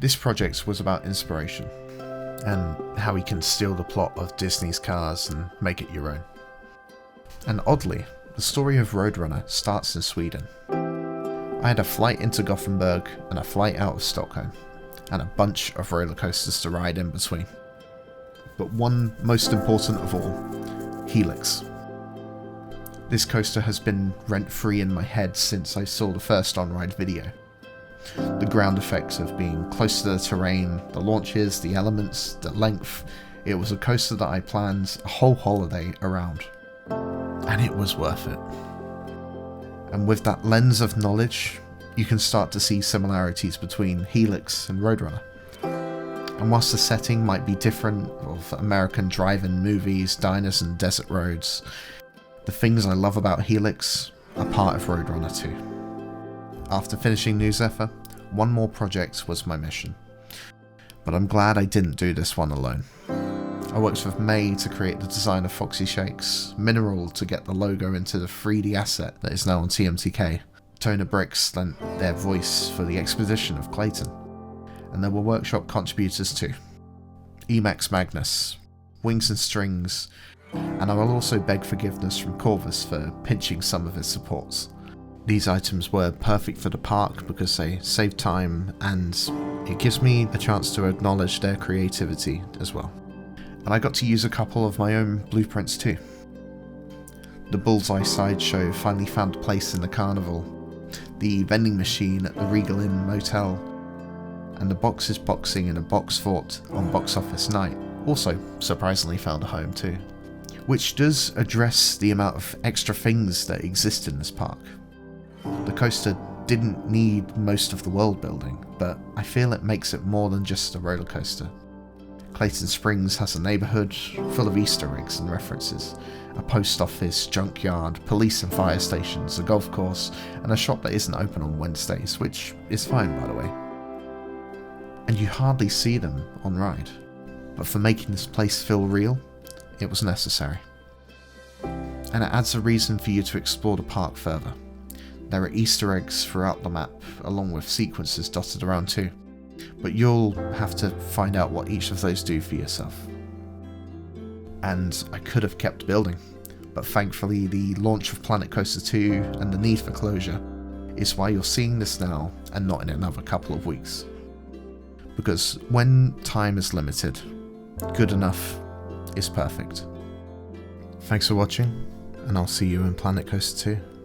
This project was about inspiration, and how you can steal the plot of Disney's Cars and make it your own. And oddly, the story of Roadrunner starts in Sweden. I had a flight into Gothenburg and a flight out of Stockholm, and a bunch of roller coasters to ride in between. But one most important of all, Helix. This coaster has been rent-free in my head since I saw the first on-ride video. The ground effects of being close to the terrain, the launches, the elements, the length, it was a coaster that I planned a whole holiday around. And it was worth it. And with that lens of knowledge, you can start to see similarities between Helix and Roadrunner. And whilst the setting might be different, of American drive-in movies, diners and desert roads, the things I love about Helix are part of Roadrunner too. After finishing New Zephyr, one more project was my mission. But I'm glad I didn't do this one alone. I worked with May to create the design of Foxy Shakes, Mineral to get the logo into the 3D asset that is now on TMTK, Toner Bricks lent their voice for the Expedition of Clayton, and there were workshop contributors too. Emacs Magnus, Wings and Strings, and I will also beg forgiveness from Corvus for pinching some of his supports. These items were perfect for the park because they save time and it gives me a chance to acknowledge their creativity as well. And I got to use a couple of my own blueprints too. The Bullseye Sideshow finally found a place in the carnival, the vending machine at the Regal Inn Motel, and the Boxes Boxing in a Box Fort on Box Office Night also surprisingly found a home too. Which does address the amount of extra things that exist in this park. The coaster didn't need most of the world building, but I feel it makes it more than just a roller coaster. Clayton Springs has a neighbourhood full of Easter eggs and references, a post office, junkyard, police and fire stations, a golf course, and a shop that isn't open on Wednesdays, which is fine by the way. And you hardly see them on ride, but for making this place feel real, it was necessary. And it adds a reason for you to explore the park further. There are Easter eggs throughout the map, along with sequences dotted around too, but you'll have to find out what each of those do for yourself. And I could have kept building, but thankfully the launch of Planet Coaster 2 and the need for closure is why you're seeing this now and not in another couple of weeks. Because when time is limited, good enough is perfect. Thanks for watching, and I'll see you in Planet Coaster 2.